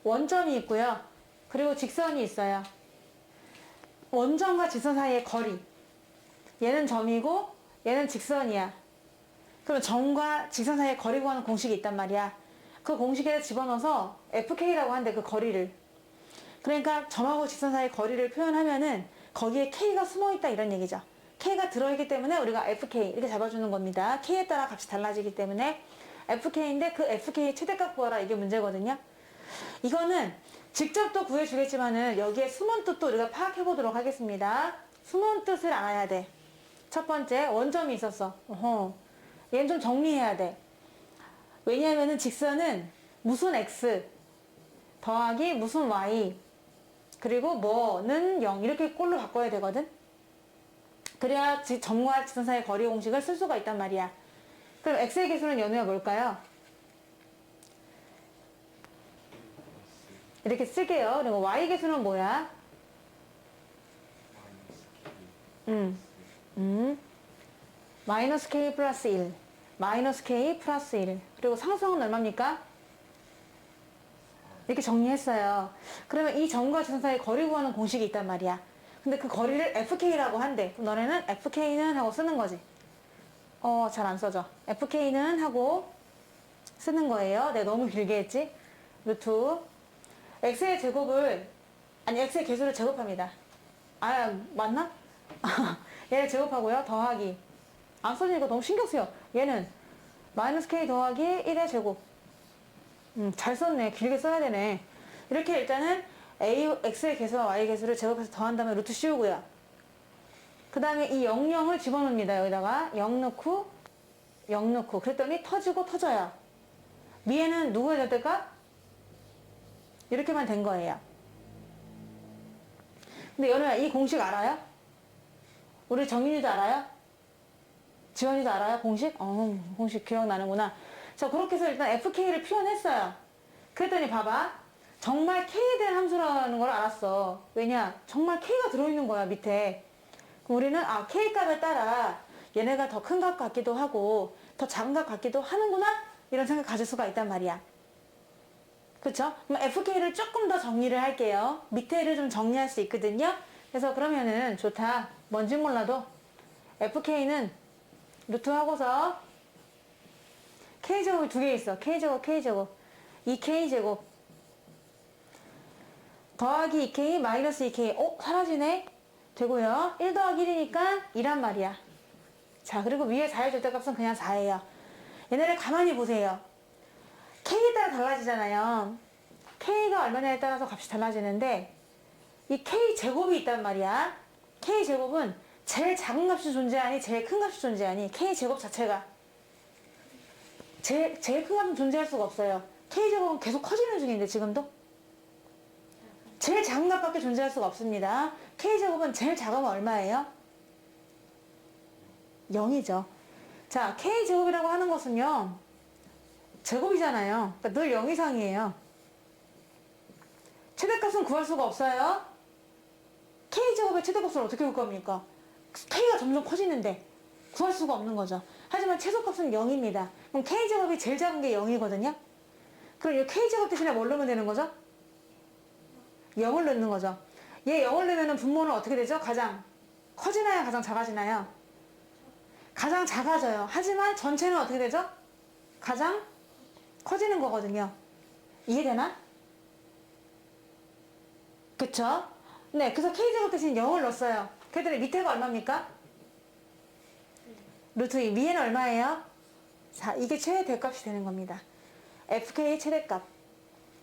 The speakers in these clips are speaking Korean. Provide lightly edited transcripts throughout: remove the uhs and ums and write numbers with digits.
원점이 있고요. 그리고 직선이 있어요. 원점과 직선 사이의 거리. 얘는 점이고 얘는 직선이야. 그럼 점과 직선 사이의 거리 구하는 공식이 있단 말이야. 그 공식에 집어넣어서 FK라고 한대, 그 거리를. 그러니까 점하고 직선 사이의 거리를 표현하면은 거기에 K가 숨어있다 이런 얘기죠. K가 들어있기 때문에 우리가 FK 이렇게 잡아주는 겁니다. K에 따라 값이 달라지기 때문에 FK인데 그 FK의 최대값 구하라, 이게 문제거든요. 이거는 직접 또 구해주겠지만은 여기에 숨은 뜻도 우리가 파악해 보도록 하겠습니다. 숨은 뜻을 알아야 돼. 첫 번째, 원점이 있었어. 얘는 좀 정리해야 돼. 왜냐하면은 직선은 무슨 x 더하기 무슨 y 그리고 뭐는 0 이렇게 꼴로 바꿔야 되거든. 그래야 점과 직선 사이의 거리 공식을 쓸 수가 있단 말이야. 그럼 x의 개수는 연우야 뭘까요? 이렇게 쓸게요. 그리고 y 개수는 뭐야? 마이너스 k 플러스 1 마이너스 k 플러스 1 그리고 상수항은 얼마입니까? 이렇게 정리했어요. 그러면 이 점과 직선 사이의 거리 구하는 공식이 있단 말이야. 근데 그 거리를 fk라고 한대. 그럼 너네는 fk는 하고 쓰는 거지. 잘 안 써져. fk는 하고 쓰는 거예요. 내가 너무 길게 했지? 루트 x의 제곱을 x의 개수를 제곱합니다. 맞나? 얘를 제곱하고요. 더하기 안 써지니까 너무 신경 쓰여. 얘는 마이너스 k 더하기 1의 제곱. 잘 썼네. 길게 써야 되네. 이렇게 일단은 x의 개수와 y의 개수를 제곱해서 더한 다음에 루트 씌우고요. 그 다음에 이 00을 집어넣습니다. 여기다가 0 넣고 0 넣고 그랬더니 터지고 터져요. 위에는 누구의 절대값? 이렇게만 된 거예요. 근데 연우야, 이 공식 알아요? 우리 정윤이도 알아요? 지원이도 알아요? 공식? 공식 기억나는구나. 자, 그렇게 해서 일단 FK를 표현했어요. 그랬더니 봐봐. 정말 K에 대한 함수라는 걸 알았어. 왜냐? 정말 K가 들어있는 거야, 밑에. 그럼 우리는, K 값에 따라 얘네가 더 큰 값 같기도 하고, 더 작은 값 같기도 하는구나? 이런 생각 가질 수가 있단 말이야. 그쵸? 그럼 FK를 조금 더 정리를 할게요. 밑에를 좀 정리할 수 있거든요. 그래서 그러면은 좋다. 뭔지 몰라도 FK는 루트 하고서 K제곱이 두 개 있어. K제곱, K제곱. 2K제곱. 더하기 2K, 마이너스 2K. 사라지네? 되고요. 1 더하기 1이니까 2란 말이야. 자, 그리고 위에 4의 절대값은 그냥 4예요. 얘네를 가만히 보세요. K에 따라 달라지잖아요. K가 얼마냐에 따라서 값이 달라지는데 이 K제곱이 있단 말이야. K제곱은 제일 작은 값이 존재하니 제일 큰 값이 존재하니 K제곱 자체가 제일 큰 값은 존재할 수가 없어요. K제곱은 계속 커지는 중인데 지금도 제일 작은 값밖에 존재할 수가 없습니다. K제곱은 제일 작으면 얼마예요? 0이죠. 자, K제곱이라고 하는 것은요 제곱이잖아요. 그러니까 늘 0 이상이에요. 최대값은 구할 수가 없어요. K제곱의 최대값을 어떻게 볼 겁니까? K가 점점 커지는데 구할 수가 없는 거죠. 하지만 최소값은 0입니다. 그럼 K제곱이 제일 작은 게 0이거든요. 그럼 이 K제곱 대신에 뭘 넣으면 되는 거죠? 0을 넣는 거죠. 얘 0을 넣으면 분모는 어떻게 되죠? 가장 커지나요? 가장 작아지나요? 가장 작아져요. 하지만 전체는 어떻게 되죠? 가장 커지는 거거든요. 이해되나? 그쵸? 네, 그래서 K제곱 대신 0을 넣었어요. 그랬더니 밑에가 얼마입니까? 루트 2. 위에는 얼마예요? 4. 이게 최대값이 되는 겁니다. FK의 최대값.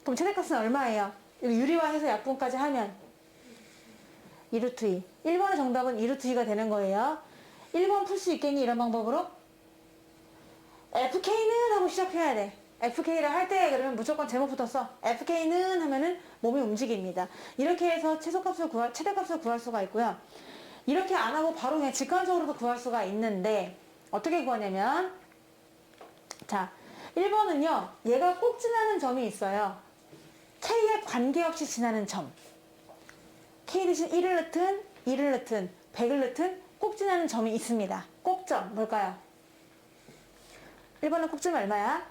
그럼 최대값은 얼마예요? 유리화해서 약분까지 하면 2루트 2. 1번의 정답은 2루트 2가 되는 거예요. 1번 풀 수 있겠니? 이런 방법으로? FK는 하고 시작해야 돼. FK를 할 때 그러면 무조건 제목부터 써. FK는 하면은 몸이 움직입니다. 이렇게 해서 최대값을 구할 수가 있고요. 이렇게 안 하고 바로 그냥 직관적으로도 구할 수가 있는데 어떻게 구하냐면 자, 1번은요. 얘가 꼭 지나는 점이 있어요. K에 관계없이 지나는 점. K 대신 1을 넣든 2를 넣든 100을 넣든 꼭 지나는 점이 있습니다. 꼭점 뭘까요? 1번은 꼭점이 얼마야?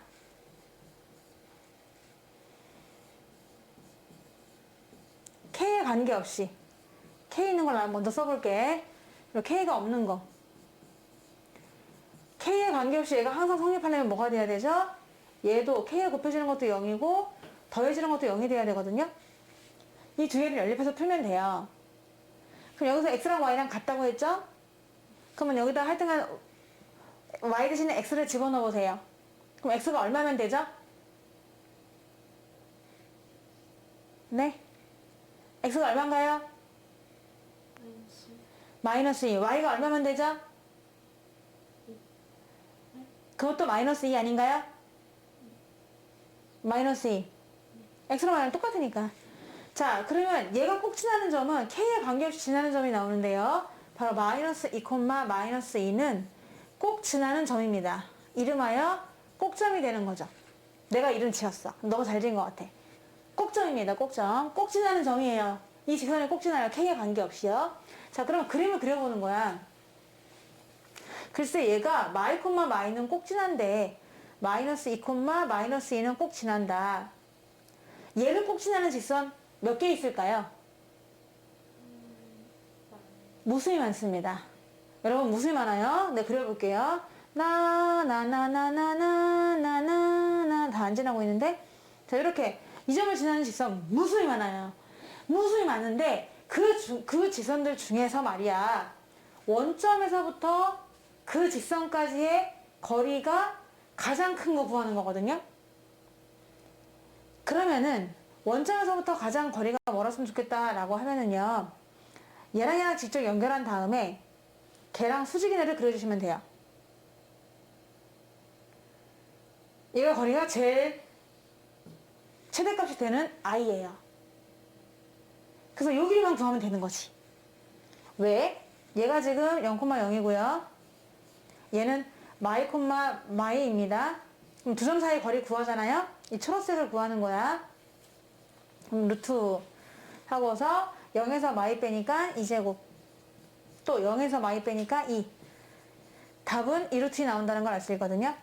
관계없이. K 있는 걸 난 먼저 써볼게. 그리고 K가 없는 거. K에 관계없이 얘가 항상 성립하려면 뭐가 돼야 되죠? 얘도 K에 곱해지는 것도 0이고 더해지는 것도 0이 돼야 되거든요. 이 두 개를 연립해서 풀면 돼요. 그럼 여기서 X랑 Y랑 같다고 했죠? 그러면 여기다 하여튼간 Y 대신에 X를 집어넣어 보세요. 그럼 X가 얼마면 되죠? 네? X가 얼마인가요? 마이너스 2. Y가 얼마면 되죠? 그것도 마이너스 2 아닌가요? 마이너스 2. X랑 Y랑 똑같으니까. 자, 그러면 얘가 꼭 지나는 점은 K에 관계없이 지나는 점이 나오는데요. 바로 마이너스 2, 마이너스 2는 꼭 지나는 점입니다. 이름하여 꼭점이 되는 거죠. 내가 이름 지었어. 너무 잘 지은 것 같아. 꼭점입니다. 꼭점. 꼭 지나는 점이에요. 이 직선이 꼭 지나요. K에 관계없이요. 자, 그럼 그림을 그려보는 거야. 글쎄 얘가 마이, 마이는 꼭 지난데 마이너스 2, 마이너스 2는 꼭 지난다. 얘를 꼭 지나는 직선 몇 개 있을까요? 무수히 많습니다. 여러분 무수히 많아요? 네, 그려볼게요. 나 다 안 지나고 있는데, 자, 이렇게 이 점을 지나는 직선 무수히 많아요. 무수히 많은데 그 직선들 중에서 말이야, 원점에서부터 그 직선까지의 거리가 가장 큰 거 구하는 거거든요. 그러면은 원점에서부터 가장 거리가 멀었으면 좋겠다라고 하면은요, 얘랑 직접 연결한 다음에 걔랑 수직인해를 그려주시면 돼요. 얘가 거리가 제일 최대값이 되는 i예요. 그래서 요 길이만 구하면 되는 거지. 왜? 얘가 지금 0,0이고요. 얘는 마이, 마이입니다. 그럼 두 점 사이 거리 구하잖아요. 이 초록색을 구하는 거야. 그럼 루트 하고서 0에서 마이 빼니까 2제곱, 또 0에서 마이 빼니까 2. 답은 2루트 2 나온다는 걸 알 수 있거든요.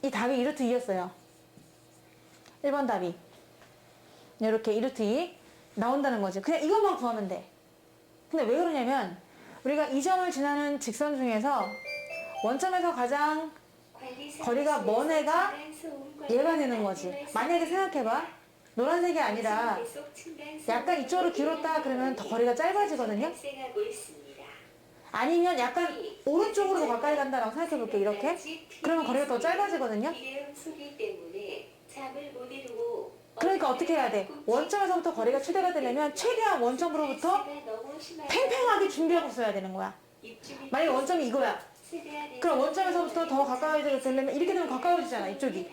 이 답이 2루트 2였어요. 1번 답이 이렇게 2루트 2 나온다는 거지. 그냥 이것만 구하면 돼. 근데 왜 그러냐면 우리가 이 점을 지나는 직선 중에서 원점에서 가장 거리가 먼 애가 얘가 되는 거지. 만약에 생각해봐. 노란색이 아니라 약간 이쪽으로 길었다 그러면 더 거리가 짧아지거든요. 아니면 약간 오른쪽으로 더 가까이 간다라고 생각해 볼게. 이렇게. 그러면 거리가 더 짧아지거든요. 그러니까 어떻게 해야 돼? 원점에서부터 거리가 최대가 되려면 최대한 원점으로부터 팽팽하게 준비하고 써야 되는 거야. 만약에 원점이 이거야. 그럼 원점에서부터 더 가까워지려면 이렇게 되면 가까워지잖아. 이쪽이.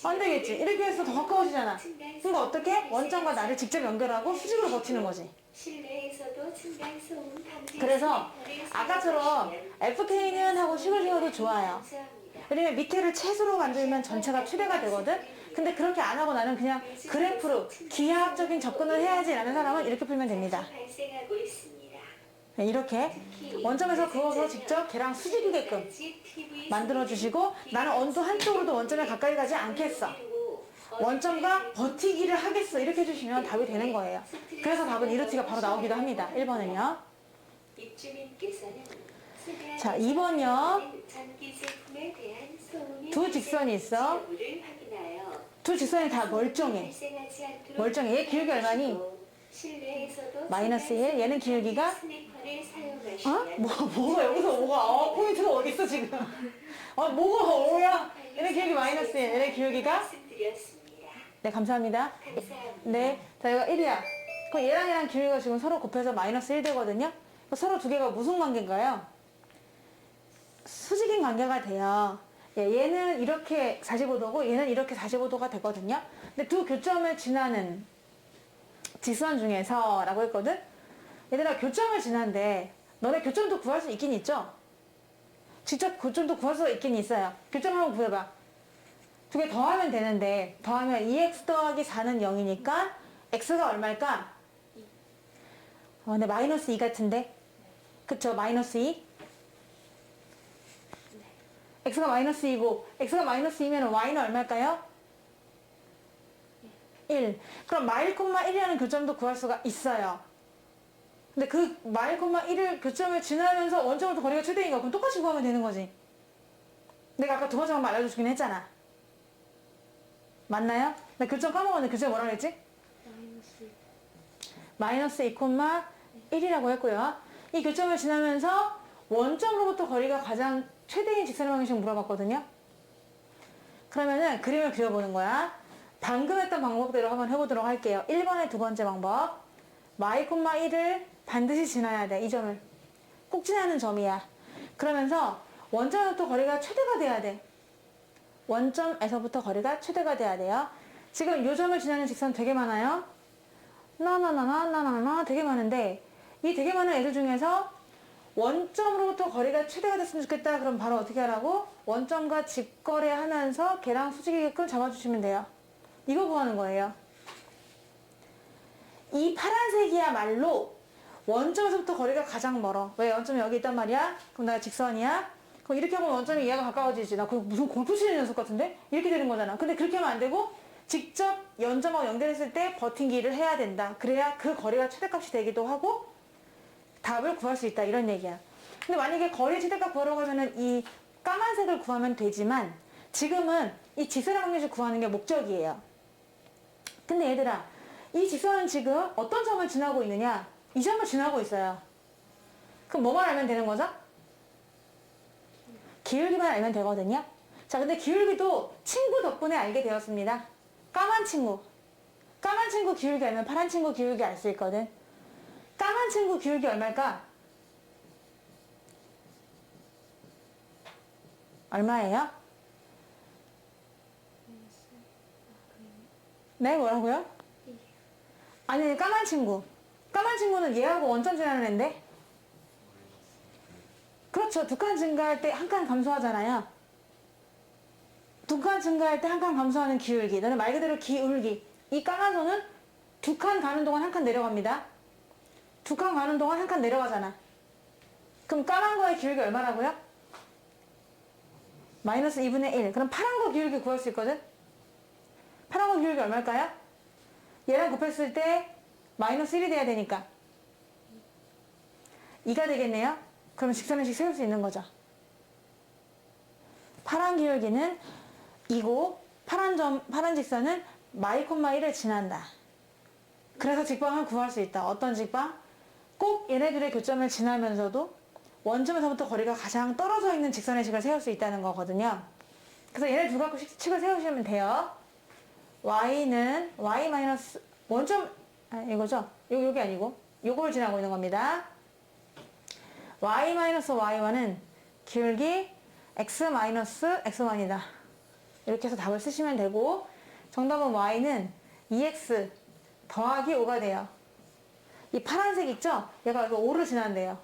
안 되겠지. 이렇게 해서 더 가까워지잖아. 그러니까 어떻게? 원점과 나를 직접 연결하고 수직으로 버티는 거지. 그래서 아까처럼 FK는 하고 식을 지어도 좋아요. 왜냐면 밑에를 채수로 만들면 전체가 최대가 되거든. 근데 그렇게 안 하고 나는 그냥 그래프로 기하학적인 접근을 해야지 라는 사람은 이렇게 풀면 됩니다. 이렇게 원점에서 그어서 직접 걔랑 수직이게끔 만들어 주시고, 나는 언도 한쪽으로도 원점에 가까이 가지 않겠어, 원점과 버티기를 하겠어, 이렇게 해주시면 답이 되는 거예요. 그래서 답은 이루트가 바로 나오기도 합니다. 1번은요. 자, 2번요. 두 직선이 있어. 두 직선이 다 멀쩡해. 멀쩡해. 얘 기울기 얼마니? 마이너스 1. 얘는 기울기가 뭐가 여기서 뭐가 포인트가 어디 있어 지금? 뭐가 5야? 얘네 기울기 마이너스 1. 얘네 기울기가? 네, 감사합니다. 네, 자, 이거 1이야. 그럼 얘랑 기울기가 지금 서로 곱해서 마이너스 1 되거든요. 서로 두 개가 무슨 관계인가요? 수직인 관계가 돼요. 얘는 이렇게 45도고 얘는 이렇게 45도가 되거든요. 근데 두 교점을 지나는 직선 중에서 라고 했거든? 얘들아, 교점을 지난데 너네 교점도 구할 수 있긴 있죠? 직접 교점도 구할 수 있긴 있어요. 교점 한번 구해봐. 두 개 더하면 되는데, 더하면 2x 더하기 4는 0이니까 x가 얼마일까? 근데 마이너스 2 같은데? 그쵸? 마이너스 2? x가 마이너스 2고 x가 마이너스 2면 y는 얼마일까요? 1. 그럼 마일 콤마 1이라는 교점도 구할 수가 있어요. 근데 그 마일 콤마 1을 교점을 지나면서 원점부터 거리가 최대인가? 그럼 똑같이 구하면 되는 거지. 내가 아까 두 번째 방법 알려주긴 했잖아. 맞나요? 나 교점 까먹었는데 교점이 뭐라 그랬지? 마이너스 2 콤마 1이라고 했고요. 이 교점을 지나면서 원점으로부터 거리가 가장 최대인 직선의 방정식 물어봤거든요. 그러면은 그림을 그려보는 거야. 방금 했던 방법대로 한번 해보도록 할게요. 1번의 두 번째 방법. 마이 콤마 1을 반드시 지나야 돼. 이 점을. 꼭 지나는 점이야. 그러면서 원점에서부터 거리가 최대가 돼야 돼. 원점에서부터 거리가 최대가 돼야 돼요. 지금 이 점을 지나는 직선 되게 많아요. 나나나나나나나 되게 많은데 이 되게 많은 애들 중에서 원점으로부터 거리가 최대가 됐으면 좋겠다. 그럼 바로 어떻게 하라고? 원점과 직거래하면서 걔랑 수직이게끔 잡아주시면 돼요. 이거 구하는 거예요. 이 파란색이야말로 원점에서부터 거리가 가장 멀어. 왜? 원점이 여기 있단 말이야? 그럼 내가 직선이야? 그럼 이렇게 하면 원점이 얘가 가까워지지. 나 그거 무슨 골프 치는 녀석 같은데? 이렇게 되는 거잖아. 근데 그렇게 하면 안 되고 직접 연점하고 연결했을 때 버팅기를 해야 된다. 그래야 그 거리가 최대값이 되기도 하고 답을 구할 수 있다. 이런 얘기야. 근데 만약에 거리 최대값 구하려고 하면은 이 까만색을 구하면 되지만 지금은 이 직선의 방정식 구하는 게 목적이에요. 근데 얘들아, 이 직선은 지금 어떤 점을 지나고 있느냐? 이 점을 지나고 있어요. 그럼 뭐만 알면 되는 거죠? 기울기만 알면 되거든요. 자, 근데 기울기도 친구 덕분에 알게 되었습니다. 까만 친구. 까만 친구 기울기 알면 파란 친구 기울기 알 수 있거든. 까만 친구 기울기 얼마일까? 얼마예요? 네, 뭐라고요? 아니, 까만 친구. 까만 친구는 얘하고 원점 지나는 애인데? 그렇죠. 두 칸 증가할 때 한 칸 감소하잖아요. 두 칸 증가할 때 한 칸 감소하는 기울기. 너는 말 그대로 기울기. 이 까만 선은 두 칸 가는 동안 한 칸 내려갑니다. 두 칸 가는 동안 한 칸 내려가잖아. 그럼 까만 거의 기울기 얼마라고요? 마이너스 2분의 1. 그럼 파란 거 기울기 구할 수 있거든? 파란 거 기울기 얼마일까요? 얘랑 곱했을 때 마이너스 1이 돼야 되니까 2가 되겠네요. 그러면 직선의식 세울 수 있는 거죠. 파란 기울기는 2고 파란 직선은 마이 콤마 1을 지난다. 그래서 직방을 구할 수 있다. 어떤 직방? 꼭 얘네들의 교점을 지나면서도 원점에서부터 거리가 가장 떨어져 있는 직선의 식을 세울 수 있다는 거거든요. 그래서 얘네 두 갖고 식을 세우시면 돼요. y는 y 마이너스 원점 이거죠? 요게 아니고 요걸 지나고 있는 겁니다. y 마이너스 y1은 기울기 x 마이너스 x1이다. 이렇게 해서 답을 쓰시면 되고 정답은 y는 2x 더하기 5가 돼요. 이 파란색 있죠? 얘가 이거 5를 지난대요.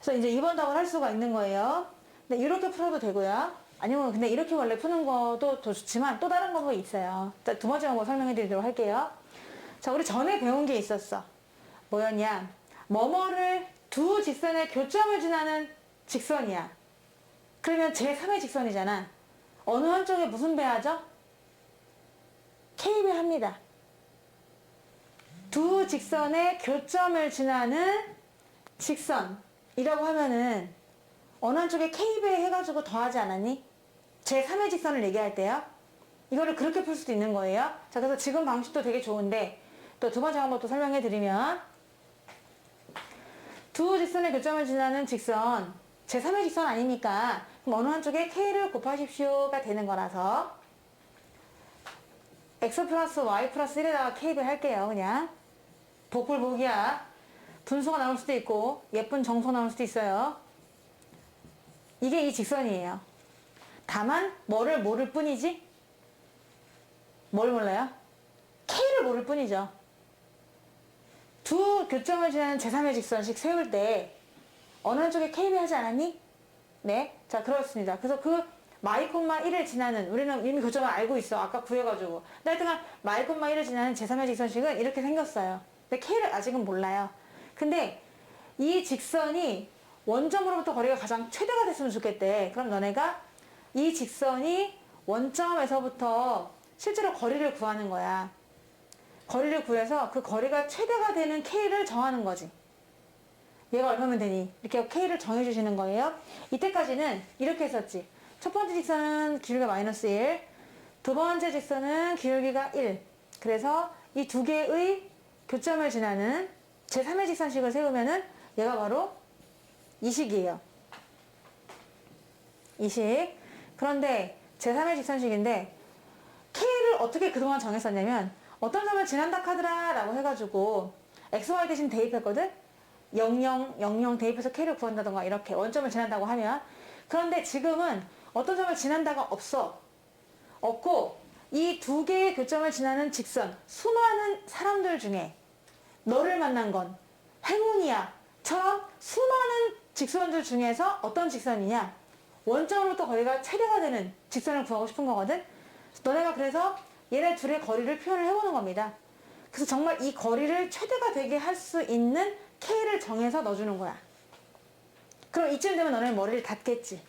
그래서 이제 2번 답을 할 수가 있는 거예요. 근데 이렇게 풀어도 되고요. 아니면 근데 이렇게 원래 푸는 것도 더 좋지만 또 다른 방법이 있어요. 자, 두 번째 방법 설명해 드리도록 할게요. 자, 우리 전에 배운 게 있었어. 뭐였냐? 뭐뭐를 두 직선의 교점을 지나는 직선이야. 그러면 제3의 직선이잖아. 어느 한쪽에 무슨 배하죠? K배 합니다. 두 직선의 교점을 지나는 직선이라고 하면은 어느 한쪽에 K배 해가지고 더하지 않았니? 제3의 직선을 얘기할 때요. 이거를 그렇게 풀 수도 있는 거예요. 자, 그래서 지금 방식도 되게 좋은데 또 두 번째 방법도 설명해 드리면 두 직선의 교점을 지나는 직선 제3의 직선 아니니까 그럼 어느 한쪽에 K를 곱하십시오가 되는 거라서 X 플러스 Y 플러스 1에다가 K배 할게요. 그냥 복불복이야. 분수가 나올 수도 있고 예쁜 정수가 나올 수도 있어요. 이게 이 직선이에요. 다만 뭐를 모를 뿐이지? 뭘 몰라요? K를 모를 뿐이죠. 두 교점을 지나는 제3의 직선식 세울 때 어느 한쪽에 K배 하지 않았니? 네. 자, 그렇습니다. 그래서 그 마이 콤마 1을 지나는 우리는 이미 교점을 알고 있어. 아까 구해가지고. 근데 하여튼간 마이 콤마 1을 지나는 제3의 직선식은 이렇게 생겼어요. 근데 K를 아직은 몰라요. 근데 이 직선이 원점으로부터 거리가 가장 최대가 됐으면 좋겠대. 그럼 너네가 이 직선이 원점에서부터 실제로 거리를 구하는 거야. 거리를 구해서 그 거리가 최대가 되는 K를 정하는 거지. 얘가 얼마면 되니? 이렇게 K를 정해주시는 거예요. 이때까지는 이렇게 했었지. 첫 번째 직선은 기울기가 마이너스 1, 두 번째 직선은 기울기가 1. 그래서 이 두 개의 교점을 지나는 제3의 직선식을 세우면은 얘가 바로 이 식이에요. 이 식. 그런데 제3의 직선식인데 K를 어떻게 그동안 정했었냐면 어떤 점을 지난다 카드라 라고 해가지고 XY 대신 대입했거든? 00, 00 대입해서 K를 구한다던가 이렇게 원점을 지난다고 하면 그런데 지금은 어떤 점을 지난다가 없고 이 두 개의 교점을 지나는 직선 수많은 사람들 중에 너를 만난 건 행운이야 처럼 수많은 직선들 중에서 어떤 직선이냐 원점으로부터 거리가 최대가 되는 직선을 구하고 싶은 거거든. 너네가 그래서 얘네 둘의 거리를 표현을 해보는 겁니다. 그래서 정말 이 거리를 최대가 되게 할 수 있는 K를 정해서 넣어주는 거야. 그럼 이쯤 되면 너네 머리를 닫겠지.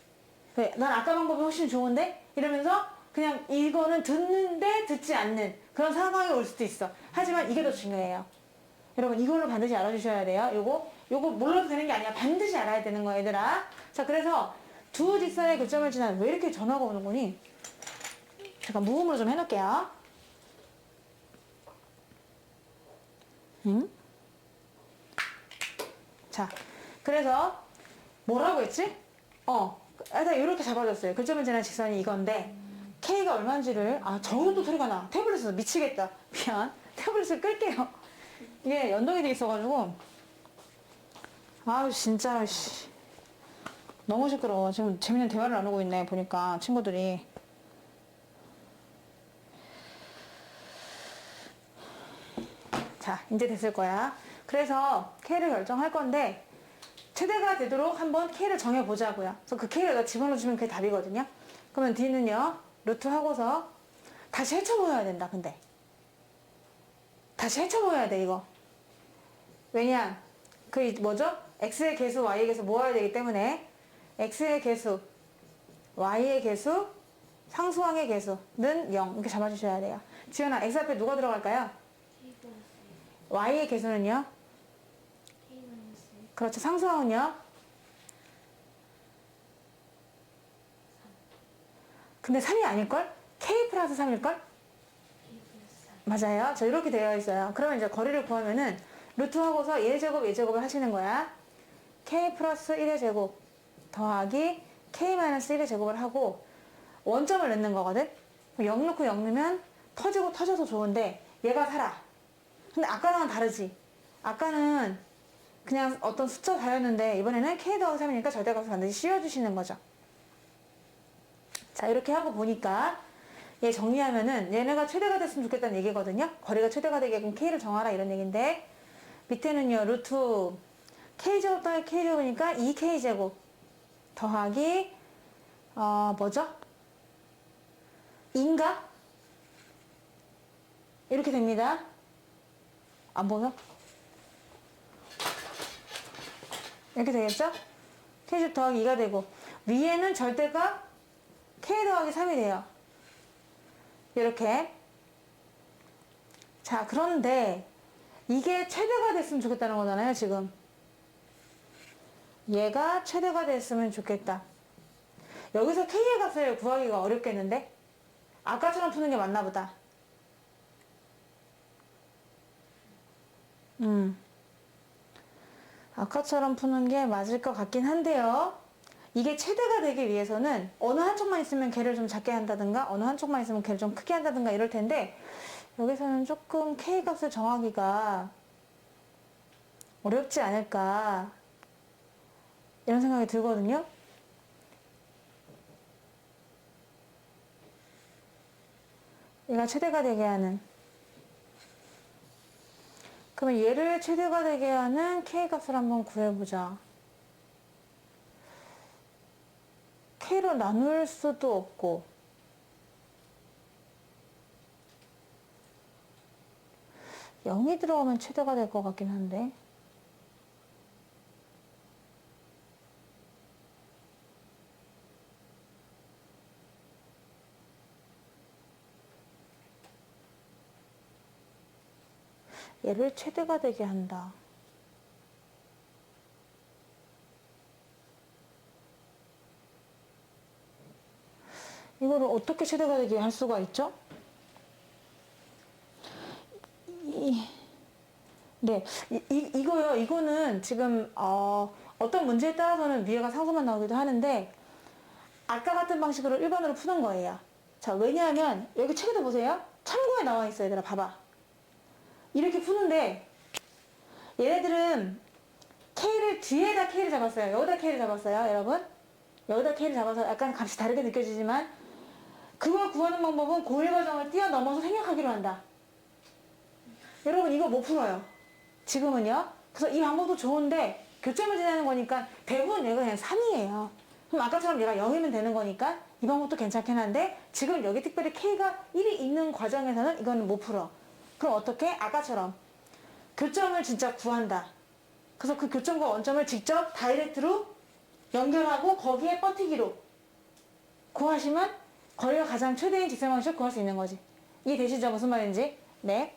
왜? 난 아까 방법이 훨씬 좋은데? 이러면서 그냥 이거는 듣는데 듣지 않는 그런 상황이 올 수도 있어. 하지만 이게 더 중요해요. 여러분 이걸로 반드시 알아주셔야 돼요. 요거 몰라도 되는 게 아니야. 반드시 알아야 되는 거야 얘들아. 자 그래서 두 직선의 교점을 지나면 왜 이렇게 전화가 오는 거니? 잠깐 무음으로 좀 해놓을게요. 응? 자, 그래서 뭐라고 했지? 일단 이렇게 잡아줬어요. 교점을 지나는 직선이 이건데 K가 얼마인지를 저기도 또 소리가 나. 태블릿에서 미치겠다. 미안. 태블릿을 끌게요. 이게 연동이 돼 있어가지고 진짜 씨. 너무 시끄러워. 지금 재밌는 대화를 나누고 있네 보니까 친구들이. 자 이제 됐을 거야. 그래서 K를 결정할 건데 최대가 되도록 한번 K를 정해보자고요. 그래서 그 K를 여기다 집어넣어주면 그게 답이거든요. 그러면 D는요 루트 하고서 다시 헤쳐보여야 된다. 근데 다시 헤쳐보여야 돼 이거. 왜냐 그 뭐죠? X의 개수 Y의 개수 모아야 되기 때문에 X의 개수 Y의 개수 상수항의 개수는 0 이렇게 잡아주셔야 돼요. 지연아 X 앞에 누가 들어갈까요? Y의 개수는요? 그렇죠. 상수항은요? 근데 3이 아닐걸? K 플러스 3일걸? 맞아요. 저 이렇게 되어 있어요. 그러면 이제 거리를 구하면은 루트 하고서 1제곱 1제곱을 하시는 거야. K 플러스 1의 제곱 더하기 K 마이너스 1의 제곱을 하고 원점을 넣는 거거든? 0 넣고 0 넣으면 터지고 터져서 좋은데 얘가 살아. 근데 아까랑은 다르지. 아까는 그냥 어떤 숫자 다였는데 이번에는 K 더하기 3이니까 절대값을 반드시 씌워주시는 거죠. 자 이렇게 하고 보니까 얘 정리하면은 얘네가 최대가 됐으면 좋겠다는 얘기거든요. 거리가 최대가 되게끔 K를 정하라 이런 얘기인데 밑에는요 루트 K제곱 더하기 K제곱이니까 2K제곱 더하기 뭐죠? 인가? 이렇게 됩니다. 안 보여? 이렇게 되겠죠? K제곱 더하기 2가 되고 위에는 절대가 K 더하기 3이 돼요. 이렇게. 자 그런데 이게 최대가 됐으면 좋겠다는 거잖아요 지금. 얘가 최대가 됐으면 좋겠다. 여기서 K의 값을 구하기가 어렵겠는데? 아까처럼 푸는 게 맞나 보다. 아까처럼 푸는 게 맞을 것 같긴 한데요. 이게 최대가 되기 위해서는 어느 한쪽만 있으면 걔를 좀 작게 한다든가 어느 한쪽만 있으면 걔를 좀 크게 한다든가 이럴 텐데 여기서는 조금 K 값을 정하기가 어렵지 않을까 이런 생각이 들거든요. 얘가 최대가 되게 하는 그러면 얘를 최대가 되게 하는 K 값을 한번 구해보자. K로 나눌 수도 없고 0이 들어가면 최대가 될 것 같긴 한데 얘를 최대가 되게 한다. 이거를 어떻게 최대가 되게 할 수가 있죠? 네, 이거요. 이거는 지금 어떤 문제에 따라서는 위에가 상수만 나오기도 하는데 아까 같은 방식으로 일반으로 푸는 거예요. 자, 왜냐하면 여기 책에도 보세요. 참고에 나와 있어요. 얘들아, 봐봐. 이렇게 푸는데 얘네들은 뒤에다 K를 잡았어요. 여기다 K를 잡았어요, 여러분. 여기다 K를 잡아서 약간 값이 다르게 느껴지지만 그걸 구하는 방법은 고1 과정을 뛰어넘어서 생략하기로 한다. 여러분 이거 못 풀어요. 지금은요. 그래서 이 방법도 좋은데 교점을 지내는 거니까 대부분 얘가 그냥 3이에요. 그럼 아까처럼 얘가 0이면 되는 거니까 이 방법도 괜찮긴 한데 지금 여기 특별히 K가 1이 있는 과정에서는 이거는 못 풀어. 그럼 어떻게? 아까처럼 교점을 진짜 구한다. 그래서 그 교점과 원점을 직접 다이렉트로 연결하고 거기에 뻗튀기로 구하시면 거리가 가장 최대인 직선 방식을 구할 수 있는 거지. 이해되시죠? 무슨 말인지? 네.